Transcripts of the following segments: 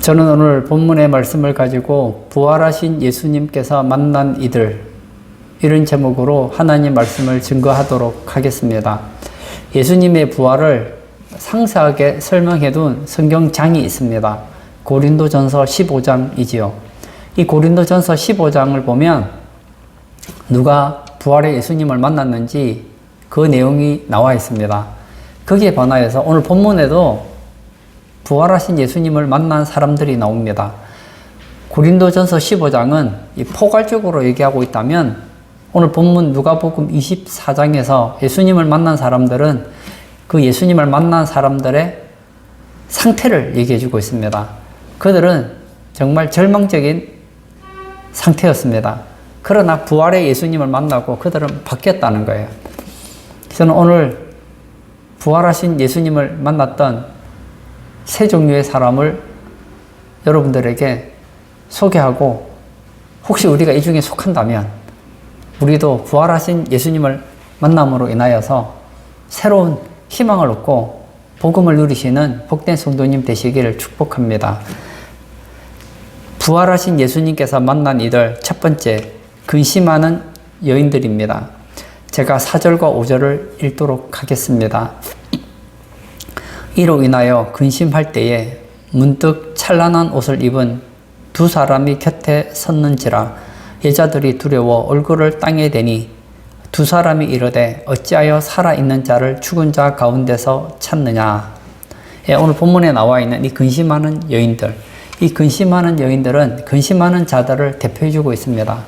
저는 오늘 본문의 말씀을 가지고 부활하신 예수님께서 만난 이들, 이런 제목으로 하나님 말씀을 증거하도록 하겠습니다. 예수님의 부활을 상세하게 설명해 둔 성경장이 있습니다. 고린도전서 15장이지요. 이 고린도전서 15장을 보면 누가 부활의 예수님을 만났는지 그 내용이 나와 있습니다. 거기에 반하여서 오늘 본문에도 부활하신 예수님을 만난 사람들이 나옵니다. 고린도전서 15장은 포괄적으로 얘기하고 있다면 오늘 본문 누가복음 24장에서 예수님을 만난 사람들은 그 예수님을 만난 사람들의 상태를 얘기해 주고 있습니다. 그들은 정말 절망적인 상태였습니다. 그러나 부활의 예수님을 만나고 그들은 바뀌었다는 거예요. 저는 오늘 부활하신 예수님을 만났던 세 종류의 사람을 여러분들에게 소개하고, 혹시 우리가 이 중에 속한다면 우리도 부활하신 예수님을 만남으로 인하여서 새로운 희망을 얻고 복음을 누리시는 복된 성도님 되시기를 축복합니다. 부활하신 예수님께서 만난 이들, 첫 번째, 근심하는 여인들입니다. 제가 4절과 5절을 읽도록 하겠습니다. 이로 인하여 근심할 때에 문득 찬란한 옷을 입은 두 사람이 곁에 섰는지라 여자들이 두려워 얼굴을 땅에 대니 두 사람이 이르되 어찌하여 살아있는 자를 죽은 자 가운데서 찾느냐. 오늘 본문에 나와 있는 이 근심하는 여인들, 이 근심하는 여인들은 근심하는 자들을 대표해주고 있습니다.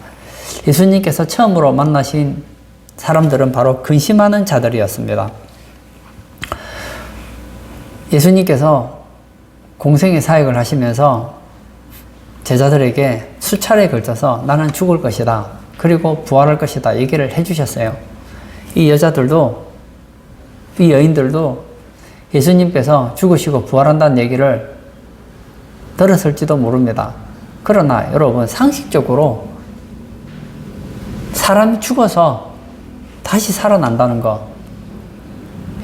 예수님께서 처음으로 만나신 사람들은 바로 근심하는 자들이었습니다. 예수님께서 공생의 사역을 하시면서 제자들에게 수차례에 걸쳐서 나는 죽을 것이다, 그리고 부활할 것이다 얘기를 해주셨어요. 이 여자들도, 이 여인들도 예수님께서 죽으시고 부활한다는 얘기를 들었을지도 모릅니다. 그러나 여러분, 상식적으로 사람이 죽어서 다시 살아난다는 거,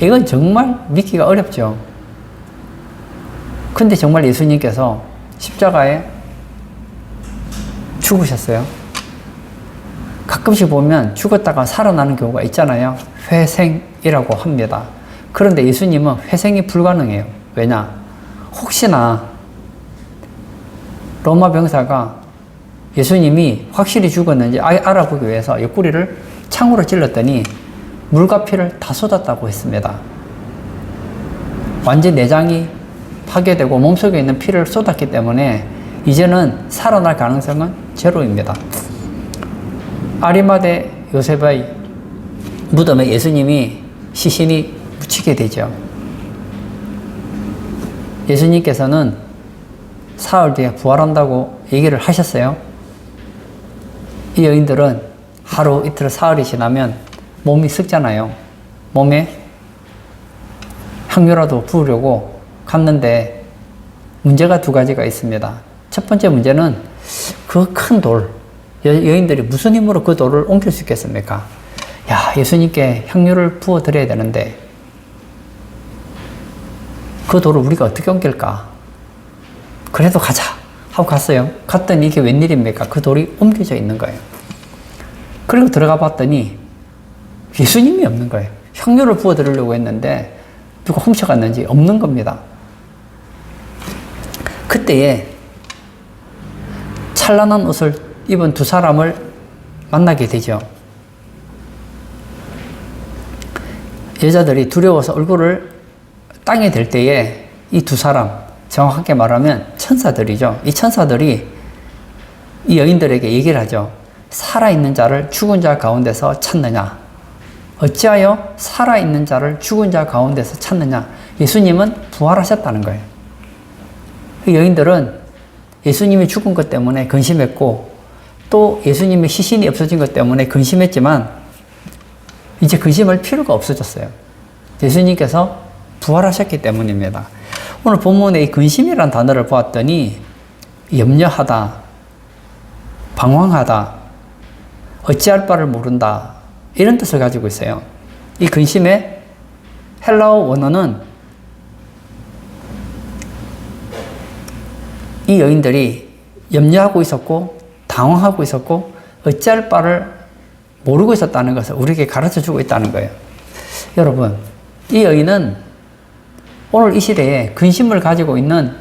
이건 정말 믿기가 어렵죠. 근데 정말 예수님께서 십자가에 죽으셨어요. 가끔씩 보면 죽었다가 살아나는 경우가 있잖아요. 회생이라고 합니다. 그런데 예수님은 회생이 불가능해요. 왜냐? 혹시나 로마 병사가 예수님이 확실히 죽었는지 알아보기 위해서 옆구리를 창으로 찔렀더니 물과 피를 다 쏟았다고 했습니다. 완전 내장이 파괴되고 몸속에 있는 피를 쏟았기 때문에 이제는 살아날 가능성은 제로입니다. 아리마대 요셉의 무덤에 예수님이 시신이 묻히게 되죠. 예수님께서는 사흘 뒤에 부활한다고 얘기를 하셨어요. 이 여인들은 하루, 이틀, 사흘이 지나면 몸이 썩잖아요. 몸에 향유라도 부으려고 갔는데 문제가 두 가지가 있습니다. 첫 번째 문제는 그 큰 돌, 여인들이 무슨 힘으로 그 돌을 옮길 수 있겠습니까? 야, 예수님께 향유를 부어 드려야 되는데 그 돌을 우리가 어떻게 옮길까? 그래도 가자 하고 갔어요. 갔더니 이게 웬일입니까? 그 돌이 옮겨져 있는 거예요. 그리고 들어가 봤더니 예수님이 없는 거예요. 향유를 부어 드리려고 했는데 누가 훔쳐갔는지 없는 겁니다. 그때에 찬란한 옷을 입은 두 사람을 만나게 되죠. 여자들이 두려워서 얼굴을 땅에 댈 때에 이 두 사람, 정확하게 말하면 천사들이죠. 이 천사들이 이 여인들에게 얘기를 하죠. 살아있는 자를 죽은 자 가운데서 찾느냐? 어찌하여 살아있는 자를 죽은 자 가운데서 찾느냐? 예수님은 부활하셨다는 거예요. 그 여인들은 예수님이 죽은 것 때문에 근심했고, 또 예수님의 시신이 없어진 것 때문에 근심했지만 이제 근심할 필요가 없어졌어요. 예수님께서 부활하셨기 때문입니다. 오늘 본문에 이 근심이라는 단어를 보았더니 염려하다, 방황하다, 어찌할 바를 모른다, 이런 뜻을 가지고 있어요. 이 근심의 헬라어 원어는 이 여인들이 염려하고 있었고 당황하고 있었고 어찌할 바를 모르고 있었다는 것을 우리에게 가르쳐 주고 있다는 거예요. 여러분, 이 여인은 오늘 이 시대에 근심을 가지고 있는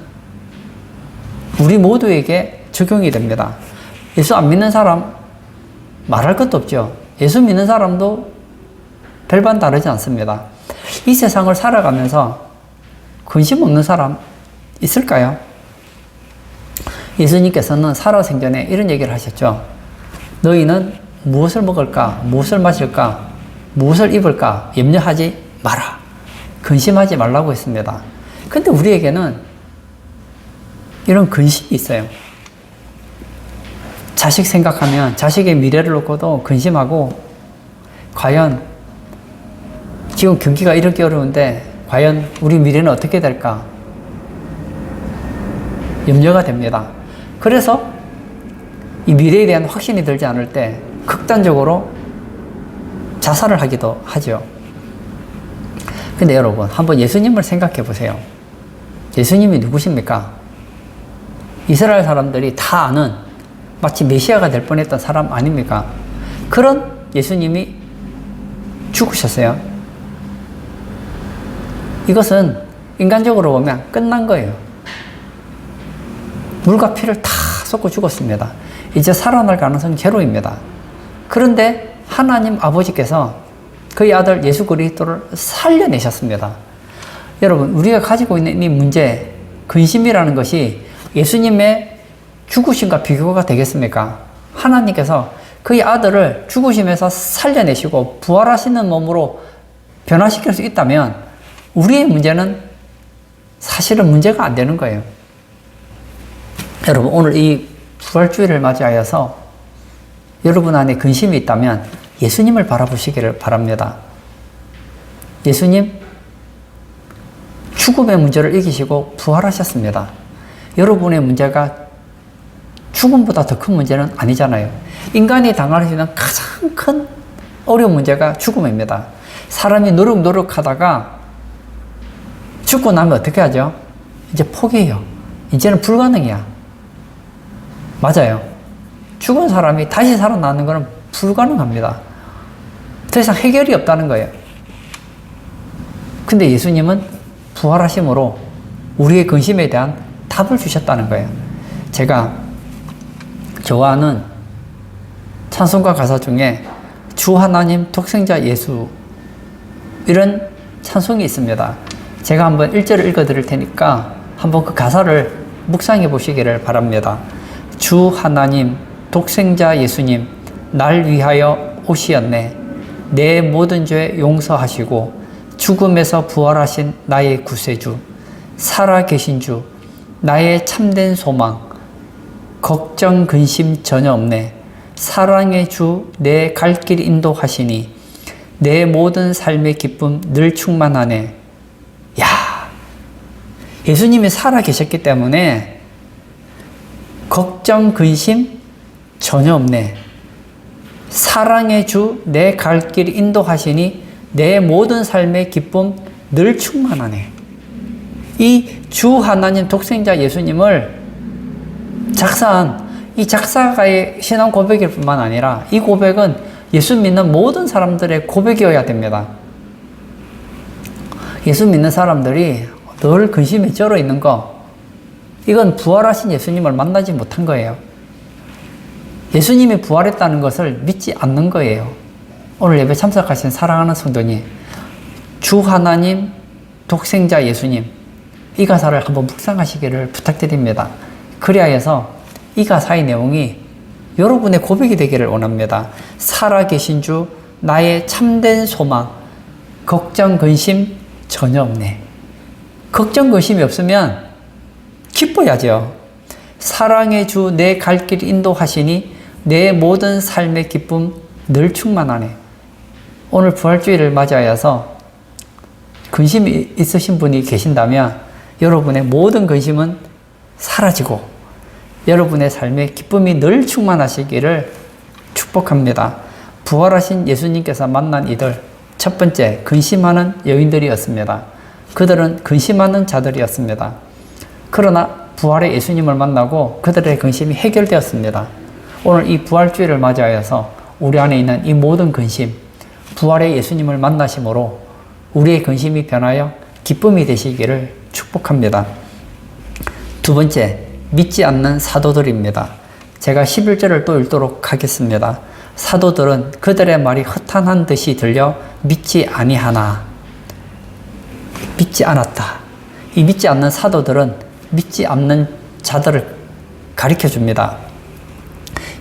우리 모두에게 적용이 됩니다. 예수 안 믿는 사람 말할 것도 없죠. 예수 믿는 사람도 별반 다르지 않습니다. 이 세상을 살아가면서 근심 없는 사람 있을까요? 예수님께서는 살아생전에 이런 얘기를 하셨죠. 너희는 무엇을 먹을까? 무엇을 마실까? 무엇을 입을까? 염려하지 마라. 근심하지 말라고 했습니다. 근데 우리에게는 이런 근심이 있어요. 자식 생각하면 자식의 미래를 놓고도 근심하고, 과연 지금 경기가 이렇게 어려운데 과연 우리 미래는 어떻게 될까? 염려가 됩니다. 그래서 이 미래에 대한 확신이 들지 않을 때 극단적으로 자살을 하기도 하죠. 근데 여러분, 한번 예수님을 생각해 보세요. 예수님이 누구십니까? 이스라엘 사람들이 다 아는 마치 메시아가 될 뻔했던 사람 아닙니까? 그런 예수님이 죽으셨어요. 이것은 인간적으로 보면 끝난 거예요. 물과 피를 다 쏟고 죽었습니다. 이제 살아날 가능성은 제로입니다. 그런데 하나님 아버지께서 그의 아들 예수 그리스도를 살려내셨습니다. 여러분, 우리가 가지고 있는 이 문제, 근심이라는 것이 예수님의 죽으심과 비교가 되겠습니까? 하나님께서 그의 아들을 죽으심에서 살려내시고 부활하시는 몸으로 변화시킬 수 있다면 우리의 문제는 사실은 문제가 안 되는 거예요. 여러분, 오늘 이 부활주일을 맞이하여서 여러분 안에 근심이 있다면 예수님을 바라보시기를 바랍니다. 예수님, 죽음의 문제를 이기시고 부활하셨습니다. 여러분의 문제가 죽음보다 더 큰 문제는 아니잖아요. 인간이 당할 수 있는 가장 큰 어려운 문제가 죽음입니다. 사람이 노력하다가 죽고 나면 어떻게 하죠? 이제 포기해요. 이제는 불가능이야. 맞아요. 죽은 사람이 다시 살아나는 것은 불가능합니다. 더 이상 해결이 없다는 거예요. 근데 예수님은 부활하심으로 우리의 근심에 대한 답을 주셨다는 거예요. 제가 좋아하는 찬송가 가사 중에 주 하나님 독생자 예수, 이런 찬송이 있습니다. 제가 한번 1절을 읽어 드릴 테니까 한번 그 가사를 묵상해 보시기를 바랍니다. 주 하나님 독생자 예수님, 날 위하여 오시었네. 내 모든 죄 용서하시고 죽음에서 부활하신 나의 구세주, 살아계신 주, 나의 참된 소망, 걱정 근심 전혀 없네. 사랑의 주 내 갈 길 인도하시니 내 모든 삶의 기쁨 늘 충만하네. 야, 예수님이 살아계셨기 때문에 걱정 근심 전혀 없네. 사랑의 주 내 갈 길 인도하시니 내 모든 삶의 기쁨 늘 충만하네. 이 주 하나님 독생자 예수님을 작사한 이 작사가의 신앙 고백일 뿐만 아니라 이 고백은 예수 믿는 모든 사람들의 고백이어야 됩니다. 예수 믿는 사람들이 늘 근심에 쩔어 있는 거, 이건 부활하신 예수님을 만나지 못한 거예요. 예수님이 부활했다는 것을 믿지 않는 거예요. 오늘 예배 참석하신 사랑하는 성도님, 주 하나님 독생자 예수님, 이 가사를 한번 묵상하시기를 부탁드립니다. 그리하여서 이 가사의 내용이 여러분의 고백이 되기를 원합니다. 살아계신 주, 나의 참된 소망, 걱정 근심 전혀 없네. 걱정 근심이 없으면 기뻐야죠. 사랑의 주 내 갈 길 인도하시니 내 모든 삶의 기쁨 늘 충만하네. 오늘 부활주일을 맞이하여서 근심이 있으신 분이 계신다면 여러분의 모든 근심은 사라지고 여러분의 삶에 기쁨이 늘 충만하시기를 축복합니다. 부활하신 예수님께서 만난 이들, 첫 번째, 근심하는 여인들이었습니다. 그들은 근심하는 자들이었습니다. 그러나 부활의 예수님을 만나고 그들의 근심이 해결되었습니다. 오늘 이 부활주의를 맞이하여서 우리 안에 있는 이 모든 근심, 부활의 예수님을 만나심으로 우리의 근심이 변하여 기쁨이 되시기를 축복합니다. 두 번째, 믿지 않는 사도들입니다. 제가 11절을 또 읽도록 하겠습니다. 사도들은 그들의 말이 허탄한 듯이 들려 믿지 아니하나. 믿지 않았다. 이 믿지 않는 사도들은 믿지 않는 자들을 가리켜 줍니다.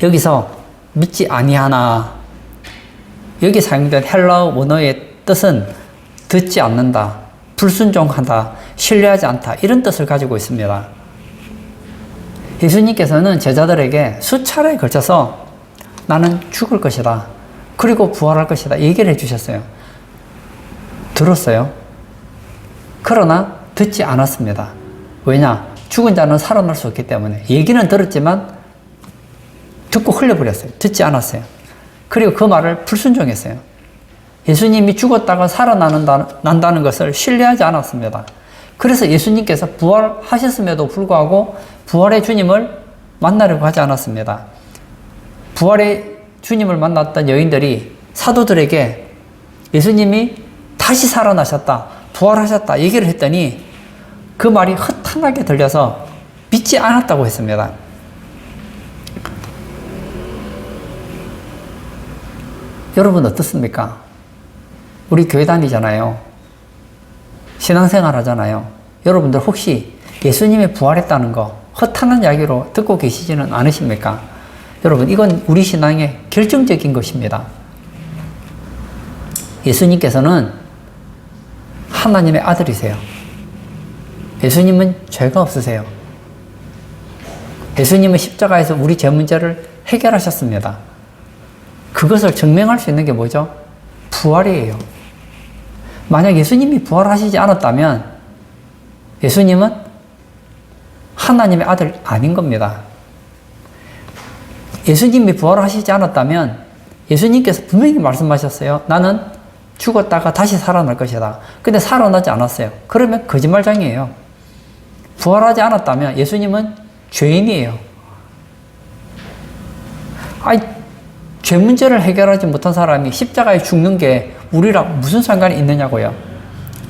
여기서 믿지 아니하나, 여기 사용된 헬라어 원어의 뜻은 듣지 않는다, 불순종하다, 신뢰하지 않다, 이런 뜻을 가지고 있습니다. 예수님께서는 제자들에게 수차례에 걸쳐서 나는 죽을 것이다, 그리고 부활할 것이다 얘기를 해주셨어요. 들었어요. 그러나 듣지 않았습니다. 왜냐? 죽은 자는 살아날 수 없기 때문에. 얘기는 들었지만 듣고 흘려버렸어요. 듣지 않았어요. 그리고 그 말을 불순종했어요. 예수님이 죽었다가 살아난다는 것을 신뢰하지 않았습니다. 그래서 예수님께서 부활하셨음에도 불구하고 부활의 주님을 만나려고 하지 않았습니다. 부활의 주님을 만났던 여인들이 사도들에게 예수님이 다시 살아나셨다, 부활하셨다 얘기를 했더니 그 말이 허탄하게 들려서 믿지 않았다고 했습니다. 여러분 어떻습니까? 우리 교회 다니잖아요. 신앙생활 하잖아요. 여러분들 혹시 예수님이 부활했다는 거 허탄한 이야기로 듣고 계시지는 않으십니까? 여러분, 이건 우리 신앙의 결정적인 것입니다. 예수님께서는 하나님의 아들이세요. 예수님은 죄가 없으세요. 예수님은 십자가에서 우리 죄 문제를 해결하셨습니다. 그것을 증명할 수 있는 게 뭐죠? 부활이에요. 만약 예수님이 부활하시지 않았다면 예수님은 하나님의 아들 아닌 겁니다. 예수님이 부활하시지 않았다면 예수님께서 분명히 말씀하셨어요. 나는 죽었다가 다시 살아날 것이다. 근데 살아나지 않았어요. 그러면 거짓말장이에요. 부활하지 않았다면 예수님은 죄인이에요. 아니, 죄 문제를 해결하지 못한 사람이 십자가에 죽는 게 우리랑 무슨 상관이 있느냐고요.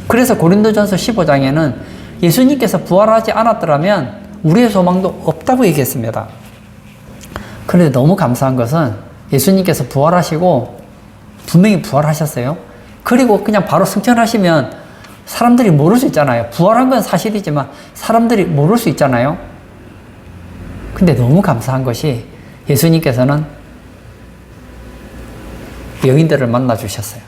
그래서 고린도전서 15장에는 예수님께서 부활하지 않았더라면 우리의 소망도 없다고 얘기했습니다. 그런데 너무 감사한 것은 예수님께서 부활하시고 분명히 부활하셨어요. 그리고 그냥 바로 승천하시면 사람들이 모를 수 있잖아요. 부활한 건 사실이지만 사람들이 모를 수 있잖아요. 근데 너무 감사한 것이 예수님께서는 여인들을 만나 주셨어요.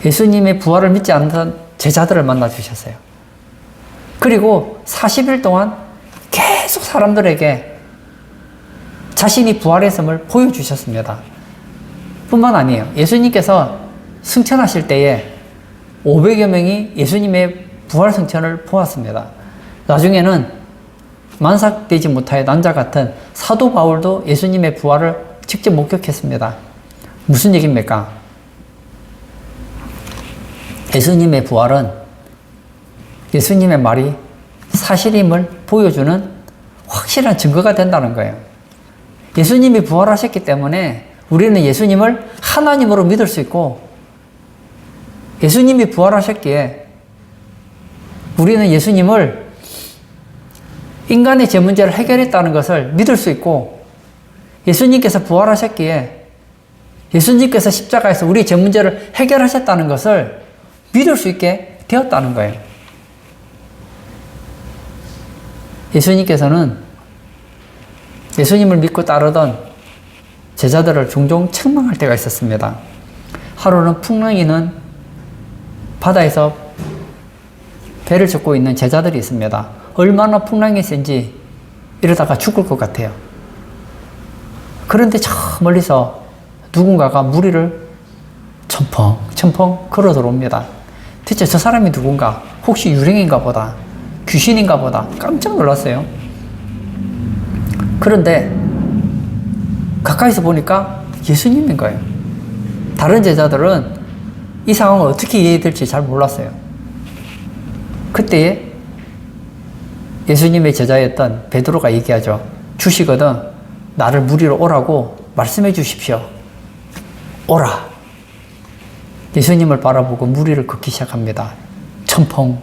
예수님의 부활을 믿지 않는 제자들을 만나 주셨어요. 그리고 40일 동안 계속 사람들에게 자신이 부활했음을 보여주셨습니다. 뿐만 아니에요. 예수님께서 승천하실 때에 500여 명이 예수님의 부활 승천을 보았습니다. 나중에는 만삭되지 못하여 난자 같은 사도 바울도 예수님의 부활을 직접 목격했습니다. 무슨 얘기입니까? 예수님의 부활은 예수님의 말이 사실임을 보여주는 확실한 증거가 된다는 거예요. 예수님이 부활하셨기 때문에 우리는 예수님을 하나님으로 믿을 수 있고, 예수님이 부활하셨기에 우리는 예수님을 인간의 죄 문제를 해결했다는 것을 믿을 수 있고, 예수님께서 부활하셨기에 예수님께서 십자가에서 우리 죄 문제를 해결하셨다는 것을 믿을 수 있게 되었다는 거예요. 예수님께서는 예수님을 믿고 따르던 제자들을 종종 책망할 때가 있었습니다. 하루는 풍랑이는 바다에서 배를 젓고 있는 제자들이 있습니다. 얼마나 풍랑이 센지 이러다가 죽을 것 같아요. 그런데 저 멀리서 누군가가 무리를 첨펑첨펑 걸어 들어옵니다. 대체 저 사람이 누군가? 혹시 유령인가 보다, 귀신인가 보다 깜짝 놀랐어요. 그런데 가까이서 보니까 예수님인 거예요. 다른 제자들은 이 상황을 어떻게 이해될지 잘 몰랐어요. 그때에 예수님의 제자였던 베드로가 얘기하죠. 주시거든 나를 무리로 오라고 말씀해 주십시오. 오라. 예수님을 바라보고 무리를 걷기 시작합니다. 천펑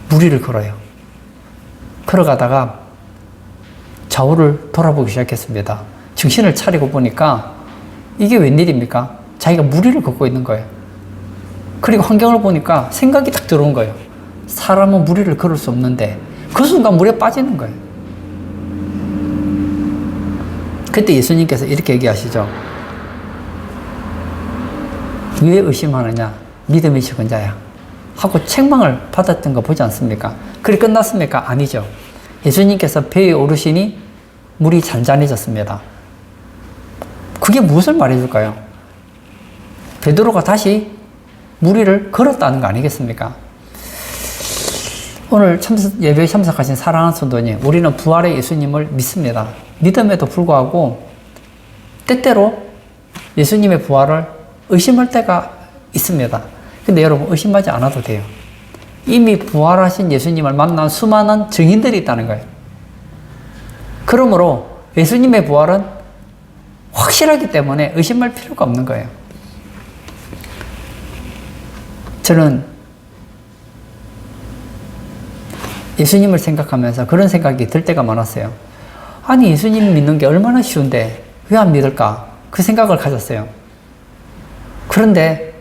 무리를 걸어요. 걸어가다가 좌우를 돌아보기 시작했습니다. 정신을 차리고 보니까 이게 웬일입니까? 자기가 무리를 걷고 있는 거예요. 그리고 환경을 보니까 생각이 딱 들어온 거예요. 사람은 무리를 걸을 수 없는데 그 순간 물에 빠지는 거예요. 그때 예수님께서 이렇게 얘기하시죠. 왜 의심하느냐? 믿음이 적은 자야. 하고 책망을 받았던 거 보지 않습니까? 그리 끝났습니까? 아니죠. 예수님께서 배에 오르시니 물이 잔잔해졌습니다. 그게 무엇을 말해줄까요? 베드로가 다시 무리를 걸었다는 거 아니겠습니까? 오늘 예배에 참석하신 사랑하는 성도님, 우리는 부활의 예수님을 믿습니다. 믿음에도 불구하고 때때로 예수님의 부활을 의심할 때가 있습니다. 근데 여러분 의심하지 않아도 돼요. 이미 부활하신 예수님을 만난 수많은 증인들이 있다는 거예요. 그러므로 예수님의 부활은 확실하기 때문에 의심할 필요가 없는 거예요. 저는 예수님을 생각하면서 그런 생각이 들 때가 많았어요. 아니 예수님 믿는 게 얼마나 쉬운데 왜 안 믿을까? 그 생각을 가졌어요. 그런데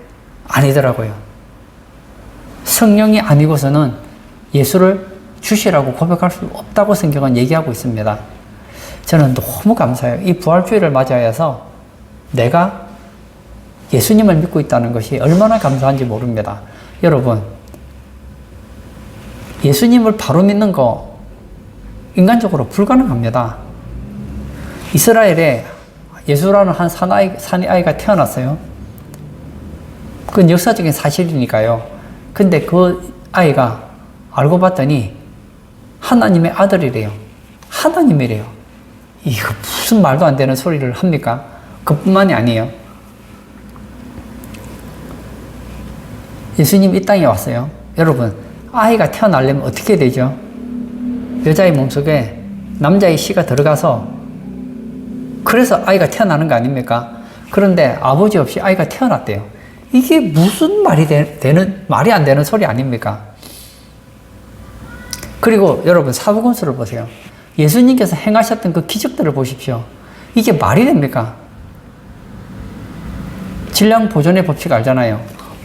아니더라고요. 성령이 아니고서는 예수를 주시라고 고백할 수 없다고 성경은 얘기하고 있습니다. 저는 너무 감사해요. 이 부활주의를 맞이하여서 내가 예수님을 믿고 있다는 것이 얼마나 감사한지 모릅니다. 여러분, 예수님을 바로 믿는 거 인간적으로 불가능합니다. 이스라엘에 예수라는 한 사내아이가 태어났어요. 그건 역사적인 사실이니까요. 근데 그 아이가 알고 봤더니 하나님의 아들이래요. 하나님이래요. 이거 무슨 말도 안 되는 소리를 합니까? 그뿐만이 아니에요. 예수님 이 땅에 왔어요. 여러분, 아이가 태어나려면 어떻게 되죠? 여자의 몸속에 남자의 씨가 들어가서 그래서 아이가 태어나는 거 아닙니까? 그런데 아버지 없이 아이가 태어났대요. 이게 무슨 말이 안 되는 소리 아닙니까? 그리고 여러분 사복음서를 보세요. 예수님께서 행하셨던 그 기적들을 보십시오. 이게 말이 됩니까? 질량 보존의 법칙 알잖아요.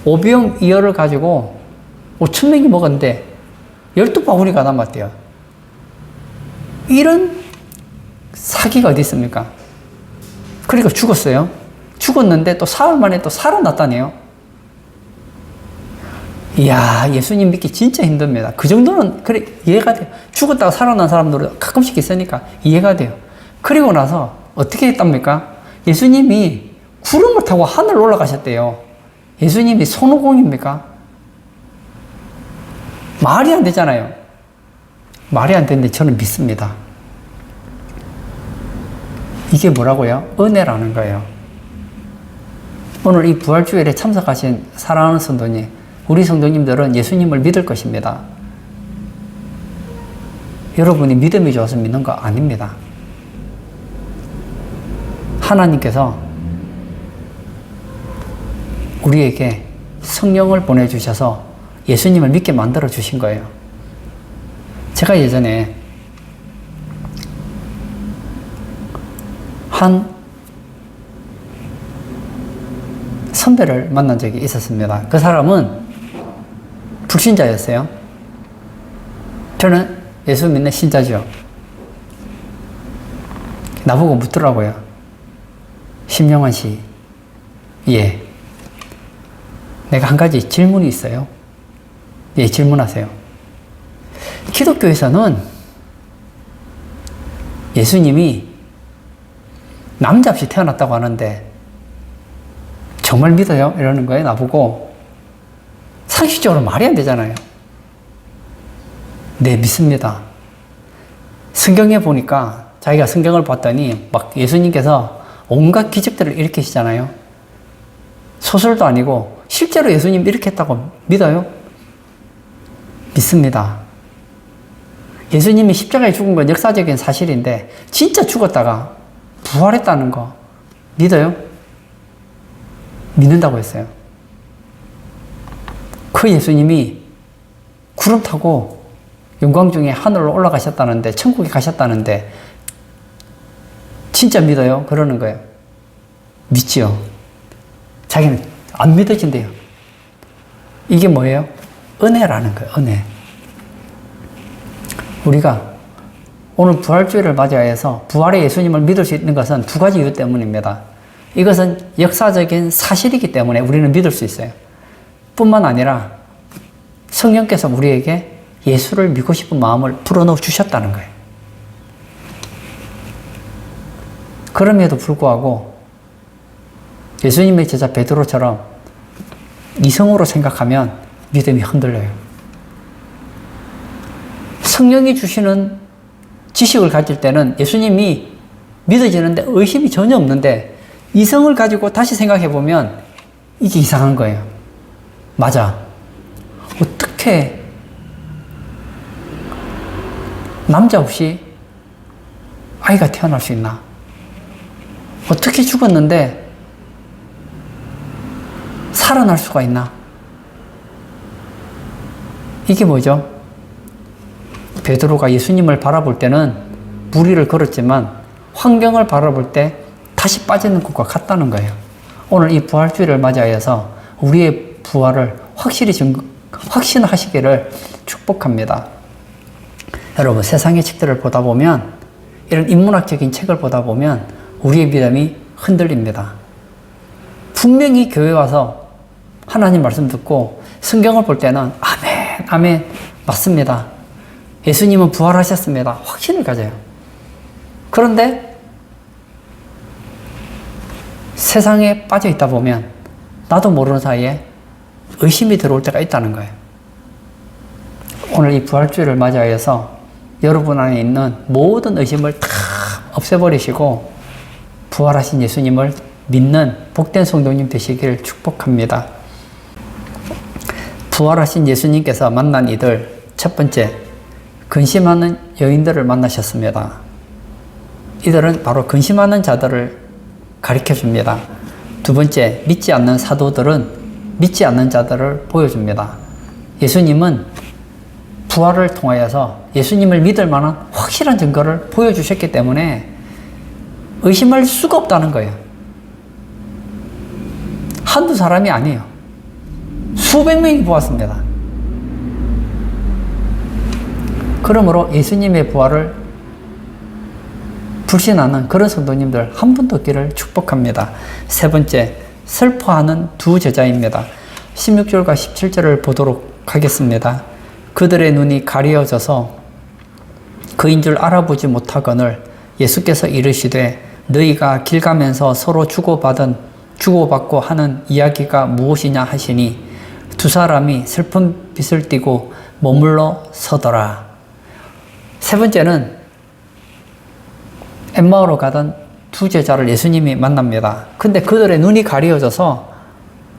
오병 이어를 가지고 5,000명이 먹었는데 12바구니가 남았대요. 이런 사기가 어디 있습니까? 그러니까 죽었어요. 죽었는데 또 사흘 만에 또 살아났다네요. 이야, 예수님 믿기 진짜 힘듭니다. 그 정도는 그래 이해가 돼요. 죽었다가 살아난 사람들은 가끔씩 있으니까 이해가 돼요. 그리고 나서 어떻게 했답니까? 예수님이 구름을 타고 하늘 올라가셨대요. 예수님이 손오공입니까? 말이 안 되잖아요. 말이 안 되는데 저는 믿습니다. 이게 뭐라고요? 은혜라는 거예요. 오늘 이 부활주일에 참석하신 사랑하는 성도님, 우리 성도님들은 예수님을 믿을 것입니다. 여러분이 믿음이 좋아서 믿는 거 아닙니다. 하나님께서 우리에게 성령을 보내주셔서 예수님을 믿게 만들어 주신 거예요. 제가 예전에 한 선배를 만난 적이 있었습니다. 그 사람은 불신자였어요. 저는 예수 믿는 신자죠. 나보고 묻더라고요. 심영환 씨, 예. 내가 한 가지 질문이 있어요. 예, 질문하세요. 기독교에서는 예수님이 남자 없이 태어났다고 하는데 정말 믿어요? 이러는 거예요, 나보고. 상식적으로 말이 안 되잖아요. 네, 믿습니다. 성경에 보니까 자기가 성경을 봤더니 막 예수님께서 온갖 기적들을 일으키시잖아요. 소설도 아니고 실제로 예수님 일으켰다고 믿어요? 믿습니다. 예수님이 십자가에 죽은 건 역사적인 사실인데 진짜 죽었다가 부활했다는 거 믿어요? 믿는다고 했어요. 그 예수님이 구름 타고 영광 중에 하늘로 올라가셨다는데, 천국에 가셨다는데 진짜 믿어요? 그러는 거예요. 믿지요. 자기는 안 믿어진대요. 이게 뭐예요? 은혜라는 거예요. 은혜. 우리가 오늘 부활주의를 맞이해서 부활의 예수님을 믿을 수 있는 것은 두 가지 이유 때문입니다. 이것은 역사적인 사실이기 때문에 우리는 믿을 수 있어요. 뿐만 아니라 성령께서 우리에게 예수를 믿고 싶은 마음을 불어넣어 주셨다는 거예요. 그럼에도 불구하고 예수님의 제자 베드로처럼 이성으로 생각하면 믿음이 흔들려요. 성령이 주시는 지식을 가질 때는 예수님이 믿어지는데 의심이 전혀 없는데, 이성을 가지고 다시 생각해 보면 이게 이상한 거예요. 맞아. 어떻게 남자 없이 아이가 태어날 수 있나? 어떻게 죽었는데 살아날 수가 있나? 이게 뭐죠? 베드로가 예수님을 바라볼 때는 무리를 걸었지만 환경을 바라볼 때 다시 빠지는 것과 같다는 거예요. 오늘 이 부활주의를 맞이하여서 우리의 부활을 확신하시기를 축복합니다. 여러분, 세상의 책들을 보다 보면, 이런 인문학적인 책을 보다 보면 우리의 믿음이 흔들립니다. 분명히 교회 와서 하나님 말씀 듣고 성경을 볼 때는 아멘, 아멘, 맞습니다. 예수님은 부활하셨습니다. 확신을 가져요. 그런데 세상에 빠져 있다 보면 나도 모르는 사이에 의심이 들어올 때가 있다는 거예요. 오늘 이 부활주의를 맞이하여서 여러분 안에 있는 모든 의심을 다 없애버리시고 부활하신 예수님을 믿는 복된 성도님 되시기를 축복합니다. 부활하신 예수님께서 만난 이들, 첫 번째, 근심하는 여인들을 만나셨습니다. 이들은 바로 근심하는 자들을 가리켜 줍니다. 두 번째, 믿지 않는 사도들은 믿지 않는 자들을 보여줍니다. 예수님은 부활을 통하여서 예수님을 믿을 만한 확실한 증거를 보여주셨기 때문에 의심할 수가 없다는 거예요. 한두 사람이 아니에요. 수백 명이 보았습니다. 그러므로 예수님의 부활을 불신하는 그런 성도님들 한 분도 없기를 축복합니다. 세 번째, 슬퍼하는 두 제자입니다. 16절과 17절을 보도록 하겠습니다. 그들의 눈이 가리어져서 그인 줄 알아보지 못하거늘 예수께서 이르시되 너희가 길 가면서 서로 주고받고 하는 이야기가 무엇이냐 하시니 두 사람이 슬픈 빛을 띠고 머물러 서더라. 세 번째는 엠마오로 가던 두 제자를 예수님이 만납니다. 근데 그들의 눈이 가리어져서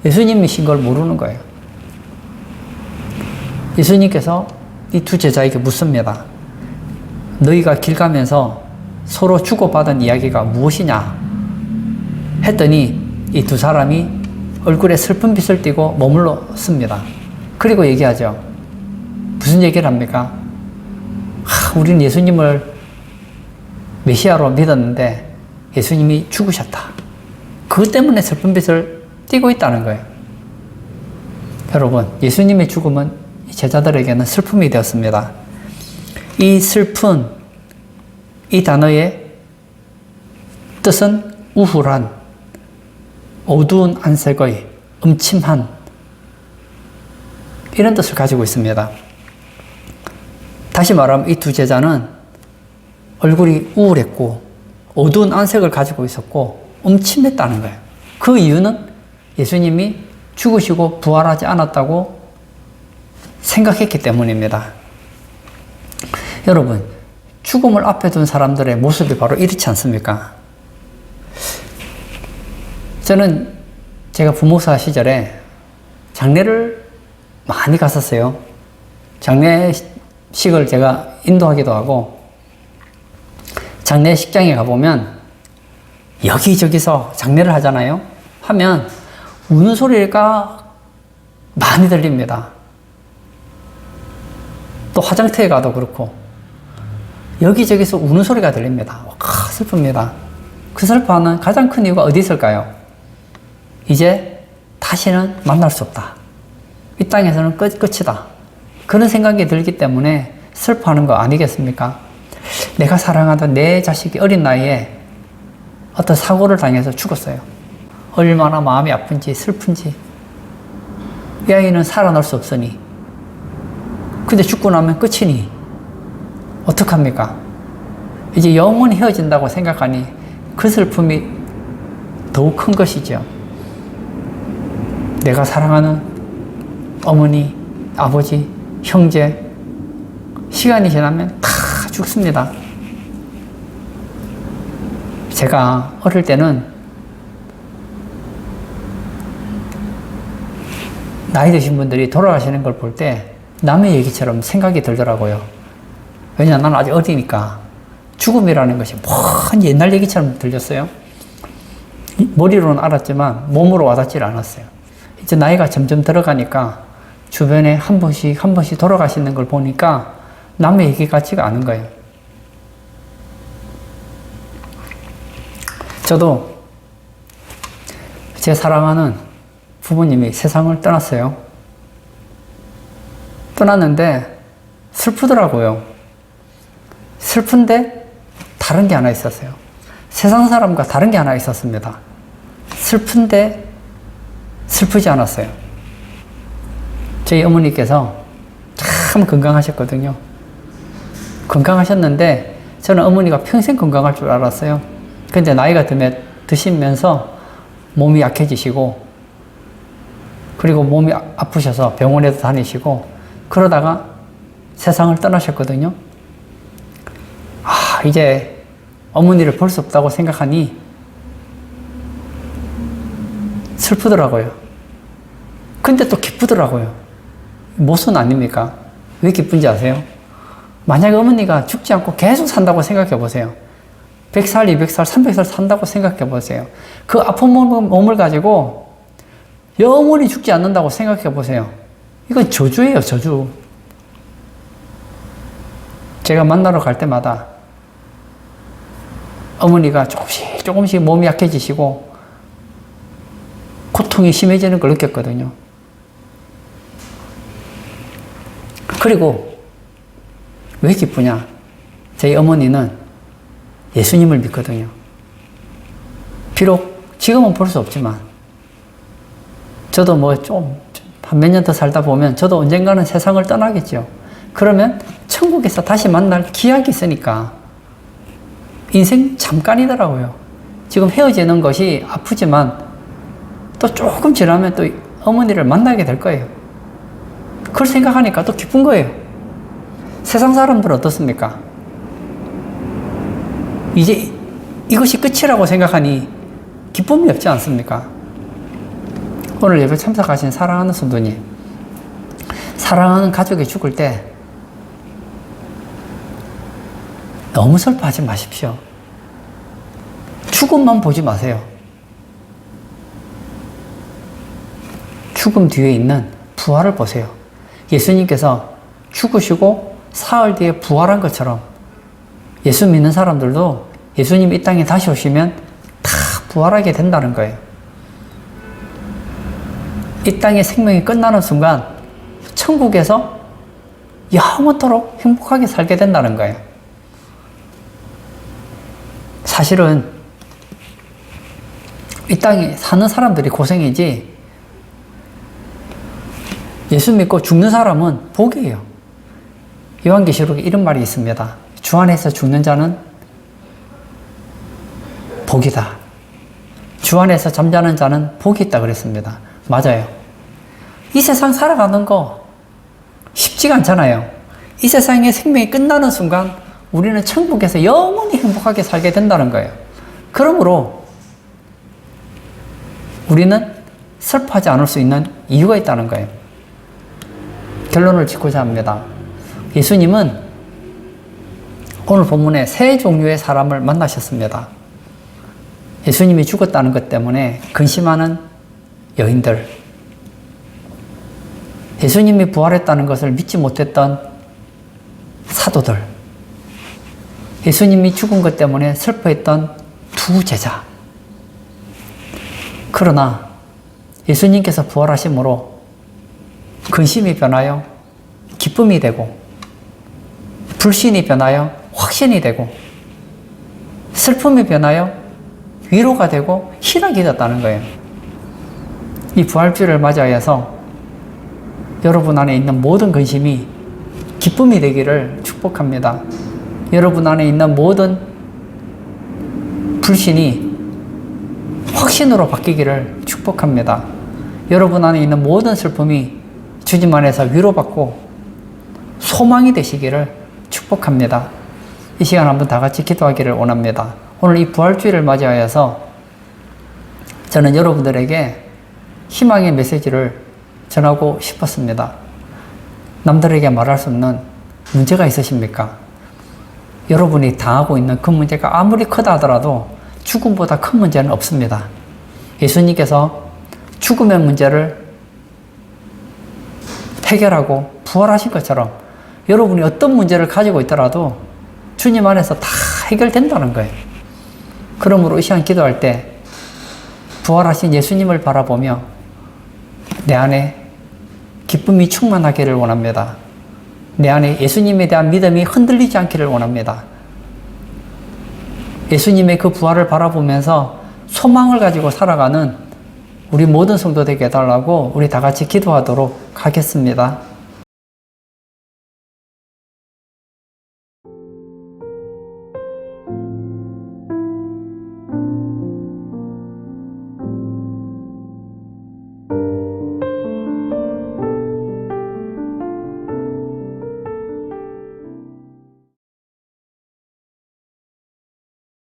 예수님이신 걸 모르는 거예요. 예수님께서 이 두 제자에게 묻습니다. 너희가 길 가면서 서로 주고받은 이야기가 무엇이냐? 했더니 이 두 사람이 얼굴에 슬픈 빛을 띠고 머물렀습니다. 그리고 얘기하죠. 무슨 얘기를 합니까? 우리는 예수님을 메시아로 믿었는데 예수님이 죽으셨다. 그것 때문에 슬픈 빛을 띠고 있다는 거예요. 여러분, 예수님의 죽음은 제자들에게는 슬픔이 되었습니다. 이 슬픈, 이 단어의 뜻은 우울한, 어두운 안색의, 음침한, 이런 뜻을 가지고 있습니다. 다시 말하면 이 두 제자는 얼굴이 우울했고 어두운 안색을 가지고 있었고 음침했다는 거예요. 그 이유는 예수님이 죽으시고 부활하지 않았다고 생각했기 때문입니다. 여러분, 죽음을 앞에 둔 사람들의 모습이 바로 이렇지 않습니까? 저는 제가 부목사 시절에 장례를 많이 갔었어요. 장례 식을 제가 인도하기도 하고, 장례식장에 가보면 여기저기서 장례를 하잖아요. 하면 우는 소리가 많이 들립니다. 또 화장터에 가도 그렇고 여기저기서 우는 소리가 들립니다. 슬픕니다. 그 슬퍼하는 가장 큰 이유가 어디 있을까요? 이제 다시는 만날 수 없다. 이 땅에서는 끝이다. 그런 생각이 들기 때문에 슬퍼하는 거 아니겠습니까? 내가 사랑하던 내 자식이 어린 나이에 어떤 사고를 당해서 죽었어요. 얼마나 마음이 아픈지 슬픈지. 이 아이는 살아날 수 없으니. 근데 죽고 나면 끝이니. 어떡합니까? 이제 영원히 헤어진다고 생각하니 그 슬픔이 더욱 큰 것이죠. 내가 사랑하는 어머니, 아버지, 형제, 시간이 지나면 다 죽습니다. 제가 어릴 때는 나이 드신 분들이 돌아가시는 걸 볼 때 남의 얘기처럼 생각이 들더라고요. 왜냐, 나는 아직 어리니까. 죽음이라는 것이 먼 옛날 얘기처럼 들렸어요. 머리로는 알았지만 몸으로 와닿지 않았어요. 이제 나이가 점점 들어가니까 주변에 한 번씩 돌아가시는 걸 보니까 남의 얘기 같지가 않은 거예요. 저도 제 사랑하는 부모님이 세상을 떠났어요. 떠났는데 슬프더라고요. 슬픈데 다른 게 하나 있었어요. 세상 사람과 다른 게 하나 있었습니다. 슬픈데 슬프지 않았어요. 저희 어머니께서 참 건강하셨거든요. 건강하셨는데 저는 어머니가 평생 건강할 줄 알았어요. 근데 나이가 드시면서 몸이 약해지시고, 그리고 몸이 아프셔서 병원에도 다니시고, 그러다가 세상을 떠나셨거든요. 이제 어머니를 볼 수 없다고 생각하니 슬프더라고요. 근데 또 기쁘더라고요. 모순 아닙니까? 왜 기쁜지 아세요? 만약에 어머니가 죽지 않고 계속 산다고 생각해 보세요. 100살, 200살, 300살 산다고 생각해 보세요. 그 아픈 몸을 가지고 영원히 죽지 않는다고 생각해 보세요. 이건 저주예요, 저주. 제가 만나러 갈 때마다 어머니가 조금씩 몸이 약해지시고 고통이 심해지는 걸 느꼈거든요. 그리고 왜 기쁘냐? 저희 어머니는 예수님을 믿거든요. 비록 지금은 볼 수 없지만 저도 한 몇 년 더 살다 보면 저도 언젠가는 세상을 떠나겠죠. 그러면 천국에서 다시 만날 기약이 있으니까 인생 잠깐이더라고요. 지금 헤어지는 것이 아프지만 또 조금 지나면 또 어머니를 만나게 될 거예요. 그걸 생각하니까 또 기쁜 거예요. 세상 사람들은 어떻습니까? 이제 이것이 끝이라고 생각하니 기쁨이 없지 않습니까? 오늘 예배 참석하신 사랑하는 성도님, 사랑하는 가족이 죽을 때 너무 슬퍼하지 마십시오. 죽음만 보지 마세요. 죽음 뒤에 있는 부활을 보세요. 예수님께서 죽으시고 사흘 뒤에 부활한 것처럼 예수 믿는 사람들도 예수님 이 땅에 다시 오시면 다 부활하게 된다는 거예요. 이 땅의 생명이 끝나는 순간 천국에서 영원토록 행복하게 살게 된다는 거예요. 사실은 이 땅에 사는 사람들이 고생이지 예수 믿고 죽는 사람은 복이에요. 요한계시록에 이런 말이 있습니다. 주 안에서 죽는 자는 복이다. 주 안에서 잠자는 자는 복이 있다 그랬습니다. 맞아요. 이 세상 살아가는 거 쉽지가 않잖아요. 이 세상의 생명이 끝나는 순간 우리는 천국에서 영원히 행복하게 살게 된다는 거예요. 그러므로 우리는 슬퍼하지 않을 수 있는 이유가 있다는 거예요. 결론을 짓고자 합니다. 예수님은 오늘 본문에 세 종류의 사람을 만나셨습니다. 예수님이 죽었다는 것 때문에 근심하는 여인들, 예수님이 부활했다는 것을 믿지 못했던 사도들, 예수님이 죽은 것 때문에 슬퍼했던 두 제자. 그러나 예수님께서 부활하심으로 근심이 변하여 기쁨이 되고, 불신이 변하여 확신이 되고, 슬픔이 변하여 위로가 되고 희락이 됐다는 거예요. 이 부활주일을 맞이하여서 여러분 안에 있는 모든 근심이 기쁨이 되기를 축복합니다. 여러분 안에 있는 모든 불신이 확신으로 바뀌기를 축복합니다. 여러분 안에 있는 모든 슬픔이 주님 안에서 위로받고 소망이 되시기를 축복합니다. 이 시간 한번 다 같이 기도하기를 원합니다. 오늘 이 부활주일을 맞이하여서 저는 여러분들에게 희망의 메시지를 전하고 싶었습니다. 남들에게 말할 수 없는 문제가 있으십니까? 여러분이 당하고 있는 그 문제가 아무리 크다 하더라도 죽음보다 큰 문제는 없습니다. 예수님께서 죽음의 문제를 해결하고 부활하신 것처럼 여러분이 어떤 문제를 가지고 있더라도 주님 안에서 다 해결된다는 거예요. 그러므로 이 시간 기도할 때 부활하신 예수님을 바라보며 내 안에 기쁨이 충만하기를 원합니다. 내 안에 예수님에 대한 믿음이 흔들리지 않기를 원합니다. 예수님의 그 부활을 바라보면서 소망을 가지고 살아가는 우리 모든 성도 되게 해달라고 우리 다 같이 기도하도록 하겠습니다.